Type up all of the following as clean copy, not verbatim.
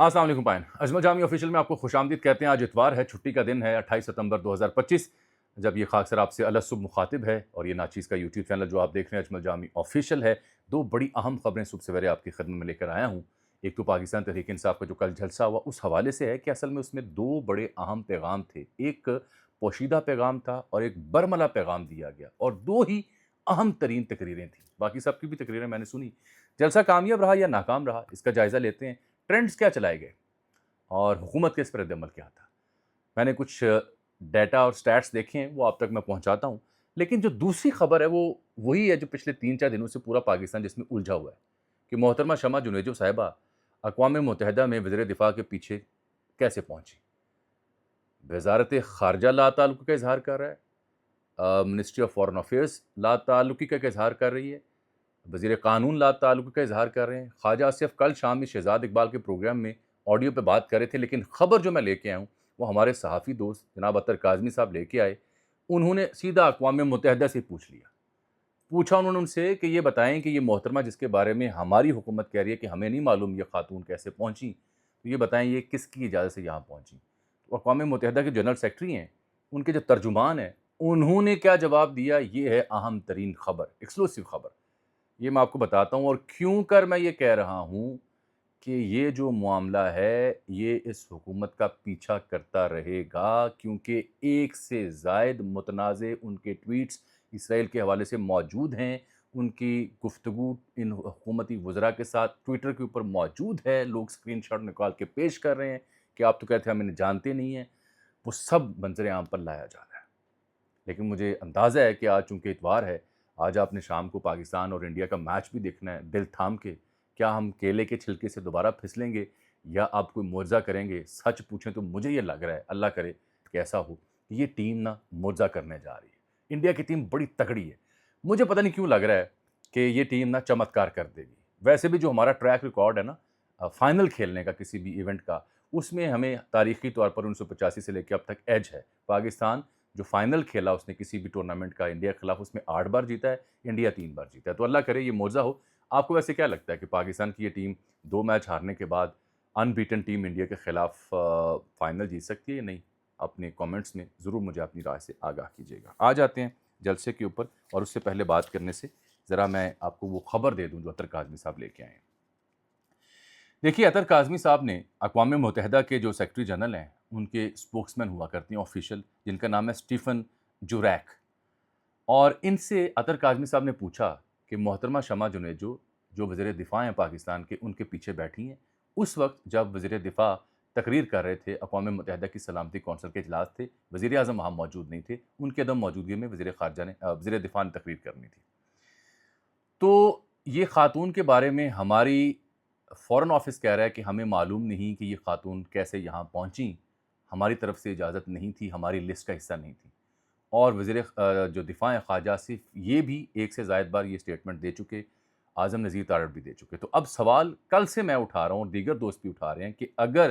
السلام علیکم پائن اجمل جامی آفیشیل میں آپ کو خوش آمدید کہتے ہیں. آج اتوار ہے, چھٹی کا دن ہے, 28 ستمبر 2025, جب یہ خاکسر آپ سے الصبح مخاطب ہے. اور یہ ناچیز کا یوٹیوب چینل جو آپ دیکھ رہے ہیں اجمل جامی آفیشیل ہے. دو بڑی اہم خبریں صبح سویرے آپ کی خدمت میں لے کر آیا ہوں. ایک تو پاکستان تحریک انصاف کا جو کل جلسہ ہوا اس حوالے سے ہے کہ اصل میں اس میں دو بڑے اہم پیغام تھے. ایک پوشیدہ پیغام تھا اور ایک برملا پیغام دیا گیا, اور دو ہی اہم ترین تقریریں تھیں. باقی سب کی بھی تقریریں میں نے سنی. جلسہ کامیاب رہا یا ناکام رہا, اس کا جائزہ لیتے ہیں. ٹرینڈز کیا چلائے گئے اور حکومت کے اس پر رد عمل کیا تھا. میں نے کچھ ڈیٹا اور سٹیٹس دیکھے ہیں, وہ آپ تک میں پہنچاتا ہوں. لیکن جو دوسری خبر ہے وہ وہی ہے جو پچھلے 3-4 دنوں سے پورا پاکستان جس میں الجھا ہوا ہے, کہ محترمہ شمع جنیجو صاحبہ اقوام متحدہ میں وزیر دفاع کے پیچھے کیسے پہنچی. وزارت خارجہ لا تعلقی کا اظہار کر رہا ہے, منسٹری آف فارن افیئرس لا تعلقی کا اظہار کر رہی ہے, وزیر قانون لا تعلقی کا اظہار کر رہے ہیں. خواجہ آصف کل شام میں شہزاد اقبال کے پروگرام میں آڈیو پہ بات کر رہے تھے, لیکن خبر جو میں لے کے آیا ہوں وہ ہمارے صحافی دوست جناب اطہر کاظمی صاحب لے کے آئے. انہوں نے سیدھا اقوام متحدہ سے پوچھا انہوں نے ان سے کہ یہ بتائیں کہ یہ محترمہ جس کے بارے میں ہماری حکومت کہہ رہی ہے کہ ہمیں نہیں معلوم یہ خاتون کیسے پہنچی, تو یہ بتائیں یہ کس کی اجازت سے یہاں پہنچی. تو اقوام متحدہ کے جنرل سیکرٹری ہیں, ان کے جو ترجمان ہیں, انہوں نے کیا جواب دیا, یہ ہے اہم ترین خبر, ایکسکلوسیو خبر. یہ میں آپ کو بتاتا ہوں, اور کیوں کر میں یہ کہہ رہا ہوں کہ یہ جو معاملہ ہے یہ اس حکومت کا پیچھا کرتا رہے گا, کیونکہ ایک سے زائد متنازع ان کے ٹویٹس اسرائیل کے حوالے سے موجود ہیں. ان کی گفتگو ان حکومتی وزراء کے ساتھ ٹویٹر کے اوپر موجود ہے. لوگ اسکرین شاٹ نکال کے پیش کر رہے ہیں کہ آپ تو کہتے ہیں ہم انہیں جانتے نہیں ہیں. وہ سب منظر عام پر لایا جا رہا ہے. لیکن مجھے اندازہ ہے کہ آج چونکہ اتوار ہے, آج آپ نے شام کو پاکستان اور انڈیا کا میچ بھی دیکھنا ہے دل تھام کے. کیا ہم کیلے کے چھلکے سے دوبارہ پھسلیں گے یا آپ کوئی معجزہ کریں گے؟ سچ پوچھیں تو مجھے یہ لگ رہا ہے, اللہ کرے کہ ایسا ہو, کہ یہ ٹیم نا معجزہ کرنے جا رہی ہے. انڈیا کی ٹیم بڑی تگڑی ہے. مجھے پتہ نہیں کیوں لگ رہا ہے کہ یہ ٹیم نا چمتکار کر دے گی. ویسے بھی جو ہمارا ٹریک ریکارڈ ہے نا فائنل کھیلنے کا کسی بھی ایونٹ کا, اس میں ہمیں تاریخی طور پر 1985 سے لے کے اب تک ایج ہے. پاکستان جو فائنل کھیلا اس نے کسی بھی ٹورنامنٹ کا انڈیا کے خلاف, اس میں 8 بار جیتا ہے, انڈیا 3 بار جیتا ہے. تو اللہ کرے یہ معجزہ ہو. آپ کو ویسے کیا لگتا ہے کہ پاکستان کی یہ ٹیم 2 میچ ہارنے کے بعد ان بیٹن ٹیم انڈیا کے خلاف فائنل جیت سکتی ہے یا نہیں؟ اپنے کامنٹس میں ضرور مجھے اپنی رائے سے آگاہ کیجیے گا. آ جاتے ہیں جلسے کے اوپر, اور اس سے پہلے بات کرنے سے ذرا میں آپ کو وہ خبر دے دوں جو اطہر کاظمی صاحب لے کے آئے ہیں. دیکھیے, اطہر کاظمی صاحب نے اقوام متحدہ کے جو سیکرٹری جنرل ہیں ان کے اسپوکس مین ہوا کرتے ہیں آفیشیل, جن کا نام ہے اسٹیفن جوریک. اور ان سے اطہر کاظمی صاحب نے پوچھا کہ محترمہ شمع جنیجو جو وزیر دفاع ہیں پاکستان کے, ان کے پیچھے بیٹھی ہیں. اس وقت جب وزیر دفاع تقریر کر رہے تھے, اقوام متحدہ کی سلامتی کونسل کے اجلاس تھے, وزیر اعظم وہاں موجود نہیں تھے, ان کے عدم موجودگی میں وزیر دفاع نے تقریر کرنی تھی. تو یہ خاتون کے بارے میں ہماری فورن آفس کہہ رہا ہے کہ ہمیں معلوم نہیں کہ یہ خاتون کیسے یہاں پہنچیں, ہماری طرف سے اجازت نہیں تھی, ہماری لسٹ کا حصہ نہیں تھی. اور وزیر جو دفاع خواجہ آصف یہ بھی ایک سے زائد بار یہ اسٹیٹمنٹ دے چکے, اعظم نذیر تارڑ بھی دے چکے. تو اب سوال کل سے میں اٹھا رہا ہوں اور دیگر دوست بھی اٹھا رہے ہیں کہ اگر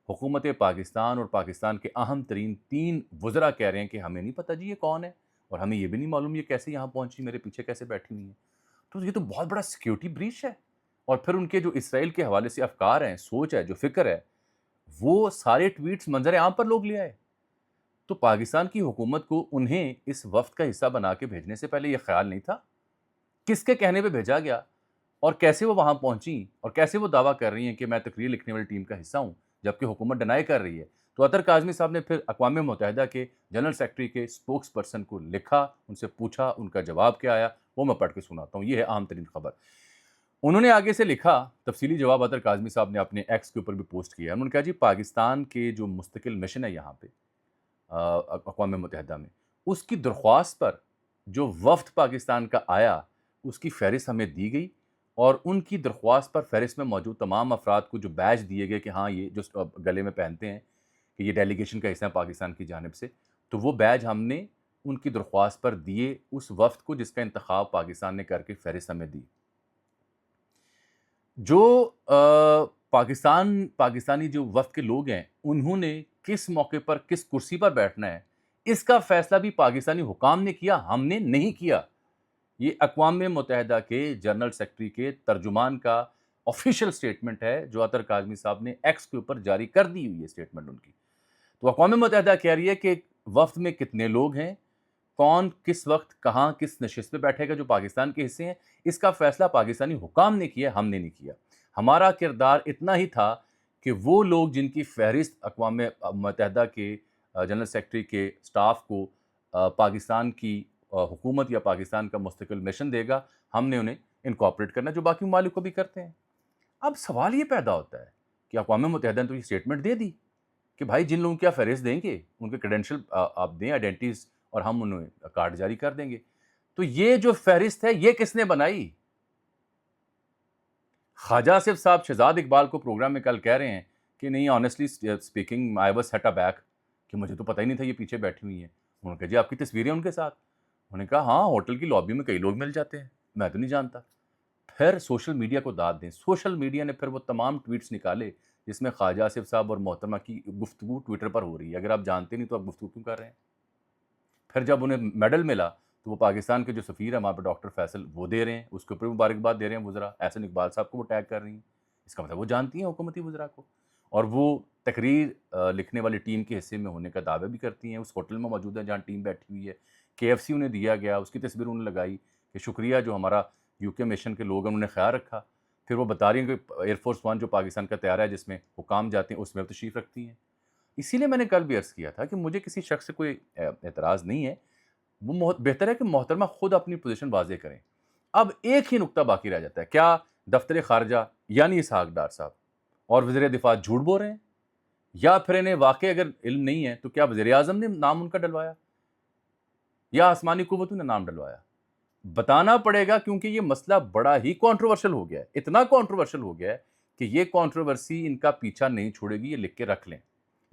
حکومت پاکستان اور پاکستان کے اہم ترین 3 وزراء کہہ رہے ہیں کہ ہمیں نہیں پتہ جی یہ کون ہے, اور ہمیں یہ بھی نہیں معلوم یہ کیسے یہاں پہنچی, میرے پیچھے کیسے بیٹھی ہوئی ہیں, تو یہ تو بہت بڑا سیکیورٹی بریچ ہے. اور پھر ان کے جو اسرائیل کے حوالے سے افکار ہیں, سوچ ہے, جو فکر ہے, وہ سارے ٹویٹس منظر عام پر لوگ لے آئے. تو پاکستان کی حکومت کو انہیں اس وفد کا حصہ بنا کے بھیجنے سے پہلے یہ خیال نہیں تھا؟ کس کے کہنے پہ بھیجا گیا, اور کیسے وہ وہاں پہنچیں, اور کیسے وہ دعویٰ کر رہی ہیں کہ میں تقریر لکھنے والی ٹیم کا حصہ ہوں, جبکہ حکومت ڈینائی کر رہی ہے؟ تو اطہر کاظمی صاحب نے پھر اقوام متحدہ کے جنرل سیکرٹری کے اسپوکس پرسن کو لکھا, ان سے پوچھا, ان کا جواب کیا آیا وہ میں پڑھ کے سناتا ہوں. یہ ہے اہم ترین خبر. انہوں نے آگے سے لکھا, تفصیلی جواب اطہر کاظمی صاحب نے اپنے ایکس کے اوپر بھی پوسٹ کیا. انہوں نے کہا جی پاکستان کے جو مستقل مشن ہے یہاں پہ اقوام متحدہ میں, اس کی درخواست پر جو وفد پاکستان کا آیا اس کی فہرست ہمیں دی گئی, اور ان کی درخواست پر فہرست میں موجود تمام افراد کو جو بیج دیے گئے کہ ہاں یہ جو گلے میں پہنتے ہیں کہ یہ ڈیلیگیشن کا حصہ ہے پاکستان کی جانب سے, تو وہ بیج ہم نے ان کی درخواست پر دیے اس وفد کو جس کا انتخاب پاکستان نے کر کے فہرست ہمیں دی. جو پاکستانی جو وفد کے لوگ ہیں, انہوں نے کس موقع پر کس کرسی پر بیٹھنا ہے, اس کا فیصلہ بھی پاکستانی حکام نے کیا, ہم نے نہیں کیا. یہ اقوام متحدہ کے جنرل سیکرٹری کے ترجمان کا آفیشیل اسٹیٹمنٹ ہے جو عطر کاظمی صاحب نے ایکس کے اوپر جاری کر دی ہوئی ہے اسٹیٹمنٹ ان کی. تو اقوام متحدہ کہہ رہی ہے کہ وفد میں کتنے لوگ ہیں, کون کس وقت کہاں کس نشست پہ بیٹھے گا جو پاکستان کے حصے ہیں, اس کا فیصلہ پاکستانی حکام نے کیا, ہم نے نہیں کیا. ہمارا کردار اتنا ہی تھا کہ وہ لوگ جن کی فہرست اقوام متحدہ کے جنرل سیکرٹری کے سٹاف کو پاکستان کی حکومت یا پاکستان کا مستقل مشن دے گا, ہم نے انہیں انکارپوریٹ کرنا, جو باقی ممالک کو بھی کرتے ہیں. اب سوال یہ پیدا ہوتا ہے کہ اقوام متحدہ نے تو یہ اسٹیٹمنٹ دے دی کہ بھائی جن لوگوں کی آپ فہرست دیں گے ان کے کریڈینشل آپ دیں, آئیڈینٹیز, اور ہم انہیں کارڈ جاری کر دیں گے. تو یہ جو فہرست ہے یہ کس نے بنائی؟ خواجہ آصف صاحب شہزاد اقبال کو پروگرام میں کل کہہ رہے ہیں کہ نہیں, honestly speaking I was set back, کہ مجھے تو پتہ ہی نہیں تھا یہ پیچھے بیٹھی ہوئی ہیں. انہوں نے کہا جی آپ کی تصویریں ان کے ساتھ؟ انہوں نے کہا ہاں, ہوٹل کی لابی میں کئی لوگ مل جاتے ہیں, میں تو نہیں جانتا. پھر سوشل میڈیا کو داد دیں. سوشل میڈیا نے پھر وہ تمام ٹویٹس نکالے جس میں خواجہ آصف صاحب اور محترمہ کی گفتگو ٹویٹر پر ہو رہی ہے. اگر آپ جانتے نہیں تو آپ گفتگو کیوں کر رہے ہیں؟ پھر جب انہیں میڈل ملا تو وہ پاکستان کے جو سفیر ہیں وہاں پہ ڈاکٹر فیصل, وہ دے رہے ہیں, اس کے اوپر مبارکباد دے رہے ہیں وزراء. احسن اقبال صاحب کو وہ ٹیگ کر رہی ہیں. اس کا مطلب وہ جانتی ہیں حکومتی وزراء کو, اور وہ تقریر لکھنے والی ٹیم کے حصے میں ہونے کا دعویٰ بھی کرتی ہیں. اس ہوٹل میں موجود ہیں جہاں ٹیم بیٹھی ہوئی ہے. KFC انہیں دیا گیا, اس کی تصویر انہوں نے لگائی کہ شکریہ جو ہمارا UK مشن کے لوگ ہیں انہوں نے خیال رکھا. پھر وہ بتا رہی ہیں کہ ایئر فورس 1 جو پاکستان کا طیارہ ہے جس میں حکام جاتے ہیں اس میں تشریف رکھتی ہیں. اسی لیے میں نے کل بھی عرض کیا تھا کہ مجھے کسی شخص سے کوئی اعتراض نہیں ہے, وہ بہتر ہے کہ محترمہ خود اپنی پوزیشن واضح کریں. اب ایک ہی نقطہ باقی رہ جاتا ہے, کیا دفتر خارجہ یعنی اسحاق ڈار صاحب اور وزیر دفاع جھوٹ بول رہے ہیں, یا پھر انہیں واقعی اگر علم نہیں ہے تو کیا وزیر اعظم نے نام ان کا ڈلوایا یا آسمانی قوتوں نے نام ڈلوایا؟ بتانا پڑے گا, کیونکہ یہ مسئلہ بڑا ہی کانٹروورشل ہو گیا ہے. اتنا کانٹروورشل ہو گیا ہے کہ یہ کانٹروورسی ان کا پیچھا نہیں چھوڑے گی. یہ لکھ کے رکھ لیں,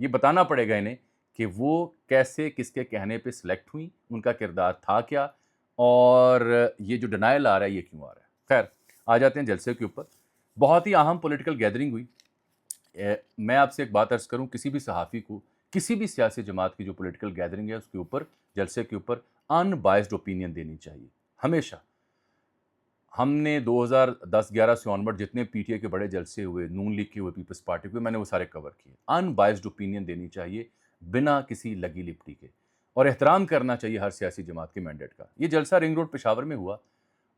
یہ بتانا پڑے گا انہیں کہ وہ کیسے کس کے کہنے پہ سلیکٹ ہوئیں, ان کا کردار تھا کیا, اور یہ جو ڈینائل آ رہا ہے یہ کیوں آ رہا ہے. خیر, آ جاتے ہیں جلسے کے اوپر. بہت ہی اہم پولیٹیکل گیدرنگ ہوئی. میں آپ سے ایک بات عرض کروں, کسی بھی صحافی کو کسی بھی سیاسی جماعت کی جو پولیٹیکل گیدرنگ ہے اس کے اوپر, جلسے کے اوپر ان بائسڈ اوپینین دینی چاہیے ہمیشہ. ہم نے 2010-11 سے آنورڈ جتنے PTI کے بڑے جلسے ہوئے, نون لیگ کے ہوئے, پیپلز پارٹی کے ہوئے, میں نے وہ سارے کور کیے. ان بائسڈ اوپینین دینی چاہیے بنا کسی لگی لپٹی کے, اور احترام کرنا چاہیے ہر سیاسی جماعت کے مینڈیٹ کا. یہ جلسہ رنگ روڈ پشاور میں ہوا,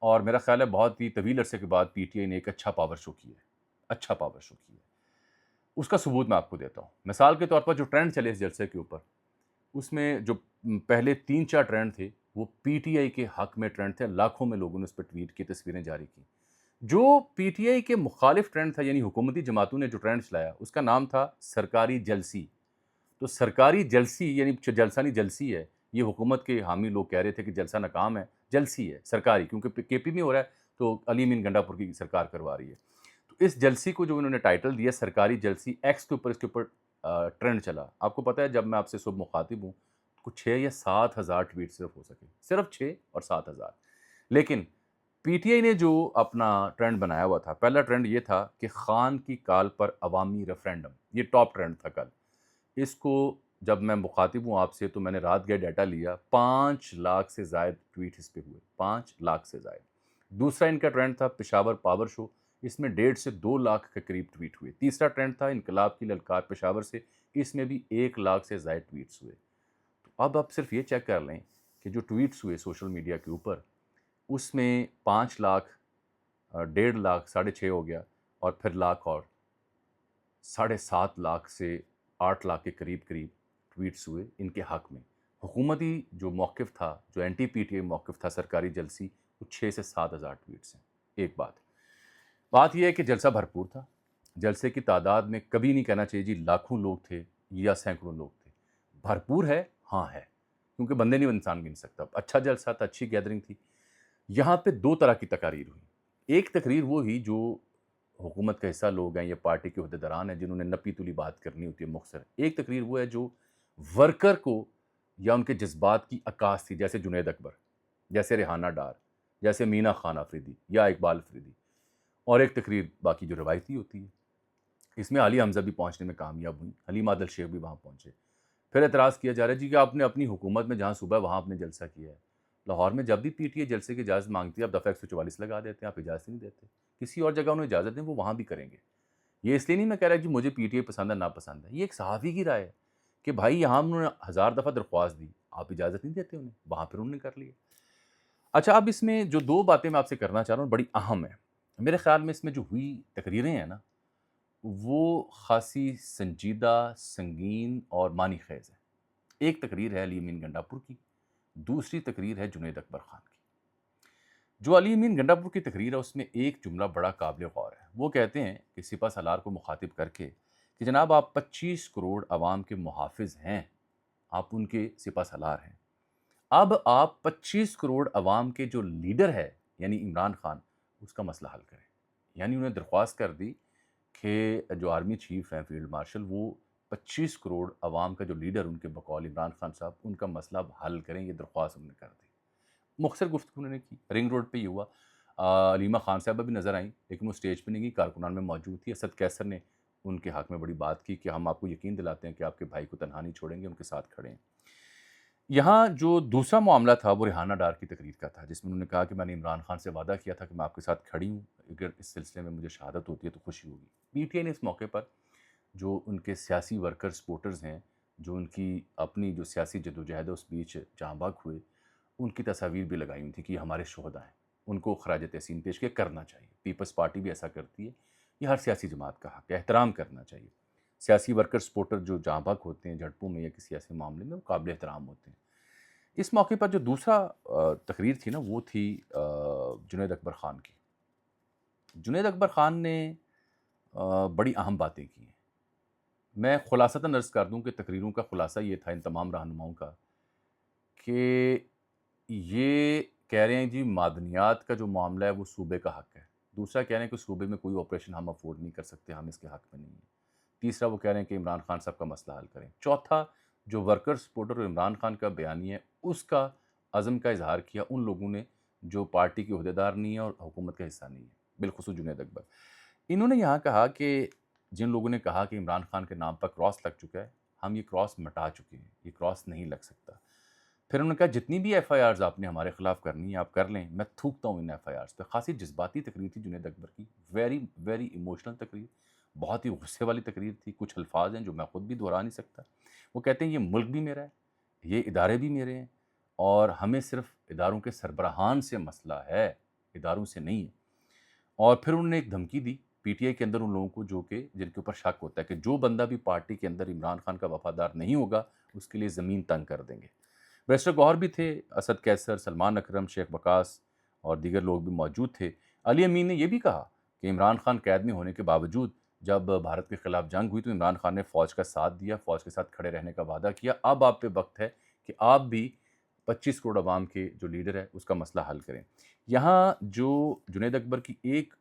اور میرا خیال ہے بہت ہی طویل عرصے کے بعد PTI نے ایک اچھا پاور شو کیا ہے, اچھا پاور شو کیا ہے. اس کا ثبوت میں آپ کو دیتا ہوں. مثال کے طور پر جو ٹرینڈ چلے اس جلسے کے اوپر, اس میں جو پہلے 3-4 ٹرینڈ تھے وہ PTI کے حق میں ٹرینڈ تھے. لاکھوں میں لوگوں نے اس پہ ٹویٹ کی, تصویریں جاری کی. جو PTI کے مخالف ٹرینڈ تھا, یعنی حکومتی جماعتوں نے جو ٹرینڈ چلایا, اس کا نام تھا سرکاری جلسی. تو سرکاری جلسی یعنی جلسہ نہیں, جلسی ہے. یہ حکومت کے حامی لوگ کہہ رہے تھے کہ جلسہ ناکام ہے, جلسی ہے سرکاری, کیونکہ KP میں ہو رہا ہے تو علی امین گنڈا پور کی سرکار کروا رہی ہے. تو اس جلسی کو جو انہوں نے ٹائٹل دیا سرکاری جلسی, ایکس کے اوپر اس کے اوپر ٹرینڈ چلا. آپ کو پتہ ہے جب میں آپ سے صبح مخاطب ہوں, کچھ 6 یا 7 ہزار ٹویٹ صرف ہو سکے, صرف 6 اور 7 ہزار. لیکن PTI نے جو اپنا ٹرینڈ بنایا ہوا تھا, پہلا ٹرینڈ یہ تھا کہ خان کی کال پر عوامی ریفرینڈم, یہ ٹاپ ٹرینڈ تھا کل. اس کو جب میں مخاطب ہوں آپ سے تو میں نے رات گئے ڈیٹا لیا, 5 لاکھ سے زائد ٹویٹ اس پہ ہوئے, 5 لاکھ سے زائد. دوسرا ان کا ٹرینڈ تھا پشاور پاور شو, اس میں 1.5 سے 2 لاکھ کے قریب ٹویٹ ہوئے. تیسرا ٹرینڈ تھا انقلاب کی للکار پشاور سے, اس میں بھی 1 لاکھ سے زائد ٹویٹس ہوئے. تو اب آپ صرف یہ چیک کر لیں کہ جو ٹویٹس ہوئے سوشل میڈیا کے اوپر, اس میں 5 لاکھ, 1.5 لاکھ, 6.5 ہو گیا, اور پھر لاکھ اور 7.5 لاکھ سے 8 لاکھ کے قریب ٹویٹس ہوئے ان کے حق میں. حکومتی جو موقف تھا, جو اینٹی PTI موقف تھا سرکاری جلسی, وہ 6 سے 7 ہزار ٹویٹس ہیں. ایک بات یہ ہے کہ جلسہ بھرپور تھا. جلسے کی تعداد میں کبھی نہیں کہنا چاہیے جی لاکھوں لوگ تھے یا سینکڑوں لوگ تھے. بھرپور ہے, ہاں ہے, کیونکہ بندے نہیں انسان گن سکتا. اچھا جلسہ تھا, اچھی گیدرنگ تھی. یہاں پہ 2 طرح کی تقاریر ہوئی. ایک تقریر وہ ہوئی جو حکومت کا حصہ لوگ ہیں یا پارٹی کے عہدیداران ہیں جنہوں نے نپی تلی بات کرنی ہوتی ہے مختصر. ایک تقریر وہ ہے جو ورکر کو یا ان کے جذبات کی عکاس تھی, جیسے جنید اکبر, جیسے ریحانہ ڈار, جیسے مینا خان آفریدی یا اقبال آفریدی. اور ایک تقریر باقی جو روایتی ہوتی ہے. اس میں علی حمزہ بھی پہنچنے میں کامیاب ہوئی, حلیم عادل شیخ بھی وہاں پہنچے. پھر اعتراض کیا جا رہا ہے جی کہ آپ نے اپنی حکومت میں جہاں صوبہ ہے وہاں آپ نے جلسہ کیا ہے. لاہور میں جب بھی PTI جلسے کی اجازت مانگتی ہے آپ دفعہ 144 لگا دیتے ہیں, آپ اجازت نہیں دیتے. کسی اور جگہ انہیں اجازت دیں وہ وہاں بھی کریں گے. یہ اس لیے نہیں میں کہہ رہا کہ مجھے پی ٹی آئی پسند ہے ناپسند ہے، یہ ایک صحافی کی رائے ہے کہ بھائی یہاں انہوں نے 1000 دفعہ درخواست دی، آپ اجازت نہیں دیتے انہیں، وہاں پھر انہوں نے کر لیا. اچھا اب اس میں جو 2 باتیں میں آپ سے کرنا چاہ رہا ہوں بڑی اہم ہیں. میرے خیال میں اس میں جو ہوئی تقریریں ہیں نا وہ خاصی سنجیدہ، سنگین اور معنی خیز ہیں. ایک تقریر ہے علی امین گنڈا پور کی، دوسری تقریر ہے جنید اکبر خان کی. جو علی امین گنڈا پور کی تقریر ہے اس میں ایک جملہ بڑا قابل غور ہے. وہ کہتے ہیں کہ سپہ سالار کو مخاطب کر کے کہ جناب آپ 25 کروڑ عوام کے محافظ ہیں، آپ ان کے سپہ سالار ہیں. اب آپ 25 کروڑ عوام کے جو لیڈر ہے یعنی عمران خان اس کا مسئلہ حل کریں. یعنی انہیں درخواست کر دی کہ جو آرمی چیف ہیں فیلڈ مارشل وہ 25 کروڑ عوام کا جو لیڈر ان کے بقول عمران خان صاحب ان کا مسئلہ اب حل کریں، یہ درخواست انہوں نے کر دی. مختصر گفتگو انہوں نے کی، رنگ روڈ پہ یہ ہوا. علیمہ خان صاحبہ بھی نظر آئیں لیکن وہ سٹیج پہ نہیں گئی، کارکنان میں موجود تھی. اسد کیسر نے ان کے حق میں بڑی بات کی کہ ہم آپ کو یقین دلاتے ہیں کہ آپ کے بھائی کو تنہا نہیں چھوڑیں گے، ان کے ساتھ کھڑے ہیں. یہاں جو دوسرا معاملہ تھا وہ ریحانہ ڈار کی تقریر کا تھا جس میں انہوں نے کہا کہ میں نے عمران خان سے وعدہ کیا تھا کہ میں آپ کے ساتھ کھڑی ہوں، اگر اس سلسلے میں مجھے شہادت ہوتی ہے تو خوشی ہوگی. پی ٹی آئی نے اس موقع پر جو ان کے سیاسی ورکر سپورٹرز ہیں جو ان کی اپنی جو سیاسی جدوجہد ہے اس بیچ جاں بحق ہوئے ان کی تصاویر بھی لگائی ہوئی تھی کہ یہ ہمارے شہداء ہیں، ان کو خراج تحسین پیش کیا کرنا چاہیے. پیپلز پارٹی بھی ایسا کرتی ہے، یہ ہر سیاسی جماعت کا حق ہے، احترام کرنا چاہیے. سیاسی ورکر سپورٹر جو جاں بحق ہوتے ہیں جھڑپوں میں یا کسی ایسے معاملے میں وہ قابل احترام ہوتے ہیں. اس موقع پر جو دوسرا تقریر تھی نا وہ تھی جنید اکبر خان کی. جنید اکبر خان نے بڑی اہم باتیں کی ہیں. میں خلاصتاً عرض کر دوں کہ تقریروں کا خلاصہ یہ تھا ان تمام رہنماؤں کا کہ یہ کہہ رہے ہیں جی معدنیات کا جو معاملہ ہے وہ صوبے کا حق ہے. دوسرا کہہ رہے ہیں کہ صوبے میں کوئی آپریشن ہم افورڈ نہیں کر سکتے، ہم اس کے حق میں نہیں ہیں. تیسرا وہ کہہ رہے ہیں کہ عمران خان صاحب کا مسئلہ حل کریں. چوتھا جو ورکر سپورٹر اور عمران خان کا بیانی ہے اس کا عزم کا اظہار کیا ان لوگوں نے جو پارٹی کے عہدیدار نہیں ہیں اور حکومت کا حصہ نہیں ہے، بالخصوص جنید اکبر. انہوں نے یہاں کہا کہ جن لوگوں نے کہا کہ عمران خان کے نام پر کراس لگ چکا ہے، ہم یہ کراس مٹا چکے ہیں، یہ کراس نہیں لگ سکتا. پھر انہوں نے کہا جتنی بھی ایف آئی آرز آپ نے ہمارے خلاف کرنی ہے آپ کر لیں، میں تھوکتا ہوں ان ایف آئی آرز پہ. خاصی جذباتی تقریر تھی جنید اکبر کی، ویری ویری ایموشنل تقریر، بہت ہی غصے والی تقریر تھی. کچھ الفاظ ہیں جو میں خود بھی دہرا نہیں سکتا. وہ کہتے ہیں یہ ملک بھی میرا ہے، یہ ادارے بھی میرے ہیں اور ہمیں صرف اداروں کے سربراہان سے مسئلہ ہے، اداروں سے نہیں ہے. اور پھر انہوں نے ایک دھمکی دی پی ٹی آئی کے اندر ان لوگوں کو جو کہ جن کے اوپر شک ہوتا ہے کہ جو بندہ بھی پارٹی کے اندر عمران خان کا وفادار نہیں ہوگا اس کے لیے زمین تنگ کر دیں گے. بیرسٹر گوہر بھی تھے، اسد کیسر، سلمان اکرم، شیخ وقاص اور دیگر لوگ بھی موجود تھے. علی امین نے یہ بھی کہا کہ عمران خان قید میں ہونے کے باوجود جب بھارت کے خلاف جنگ ہوئی تو عمران خان نے فوج کا ساتھ دیا، فوج کے ساتھ کھڑے رہنے کا وعدہ کیا. اب آپ پہ وقت ہے کہ آپ بھی 25 کروڑ عوام کے جو لیڈر ہے اس کا مسئلہ حل کریں. یہاں جو جنید اکبر کی ایک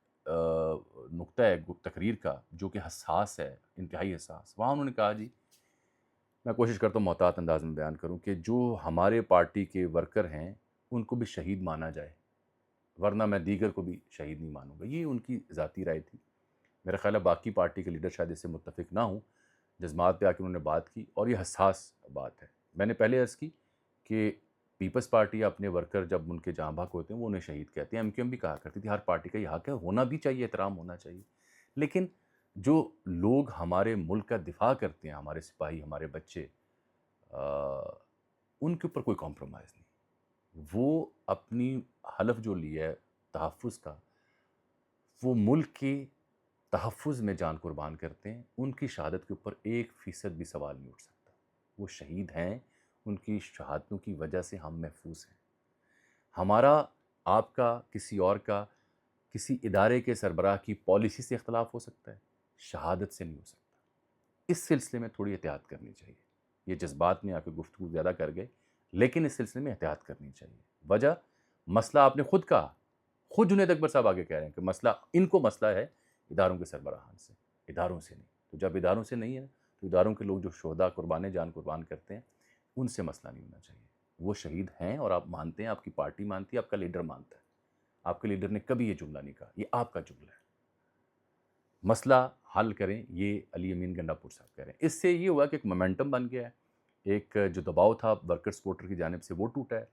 نقطہ ہے تقریر کا جو کہ حساس ہے، انتہائی حساس. وہاں انہوں نے کہا جی میں کوشش کرتا ہوں محتاط انداز میں بیان کروں کہ جو ہمارے پارٹی کے ورکر ہیں ان کو بھی شہید مانا جائے ورنہ میں دیگر کو بھی شہید نہیں مانوں گا. یہ ان کی ذاتی رائے تھی. میرا خیال ہے باقی پارٹی کے لیڈر شاید اس سے متفق نہ ہوں. جذبات پہ آ کے انہوں نے بات کی اور یہ حساس بات ہے. میں نے پہلے عرض کی کہ پیپلز پارٹی اپنے ورکر جب ان کے جاں بحق ہوتے ہیں وہ انہیں شہید کہتے ہیں. ایم کیو ایم بھی کہا کرتی تھی ہر پارٹی کا یہ حق ہے، ہونا بھی چاہیے، احترام ہونا چاہیے. لیکن جو لوگ ہمارے ملک کا دفاع کرتے ہیں، ہمارے سپاہی، ہمارے بچے، ان کے اوپر کوئی کمپرومائز نہیں. وہ اپنی حلف جو لیا ہے تحفظ کا وہ ملک کے تحفظ میں جان قربان کرتے ہیں. ان کی شہادت کے اوپر 1% بھی سوال نہیں اٹھ سکتا. وہ شہید ہیں، ان کی شہادتوں کی وجہ سے ہم محفوظ ہیں. ہمارا، آپ کا، کسی اور کا، کسی ادارے کے سربراہ کی پالیسی سے اختلاف ہو سکتا ہے، شہادت سے نہیں ہو سکتا. اس سلسلے میں تھوڑی احتیاط کرنی چاہیے. یہ جذبات میں آ کے گفتگو زیادہ کر گئے لیکن اس سلسلے میں احتیاط کرنی چاہیے. وجہ مسئلہ آپ نے خود کہا، خود جنید اکبر صاحب آگے کہہ رہے ہیں کہ مسئلہ ان کو مسئلہ ہے اداروں کے سربراہان سے، اداروں سے نہیں. تو جب اداروں سے نہیں ہے تو اداروں کے لوگ جو شہداء قربان جان قربان کرتے ہیں ان سے مسئلہ نہیں ہونا چاہیے. وہ شہید ہیں اور آپ مانتے ہیں، آپ کی پارٹی مانتی ہے، آپ کا لیڈر مانتا ہے. آپ کے لیڈر نے کبھی یہ جملہ نہیں کہا، یہ آپ کا جملہ ہے. مسئلہ حل کریں، یہ علی امین گنڈا پور صاحب کہہ رہے ہیں. اس سے یہ ہوا کہ ایک مومنٹم بن گیا ہے. ایک جو دباؤ تھا ورکر سپورٹر کی جانب سے وہ ٹوٹا ہے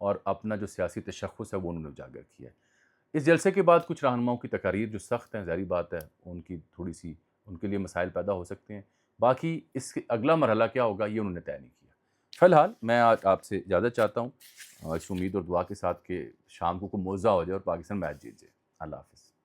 اور اپنا جو سیاسی تشخص ہے وہ انہوں نے اجاگر کیا ہے. اس جلسے کے بعد کچھ رہنماؤں کی تقاریر جو سخت ہیں، ظاہری بات ہے ان کی تھوڑی سی ان کے لیے مسائل پیدا ہو سکتے ہیں، باقی اس کے اگلا مرحلہ کیا ہوگا یہ انہوں نے طے نہیں کیا۔ فی الحال میں آج آپ سے اجازت چاہتا ہوں، اس امید اور دعا کے ساتھ کہ شام کو کوئی موزہ ہو جائے اور پاکستان میچ جیت جائے۔ اللہ حافظ۔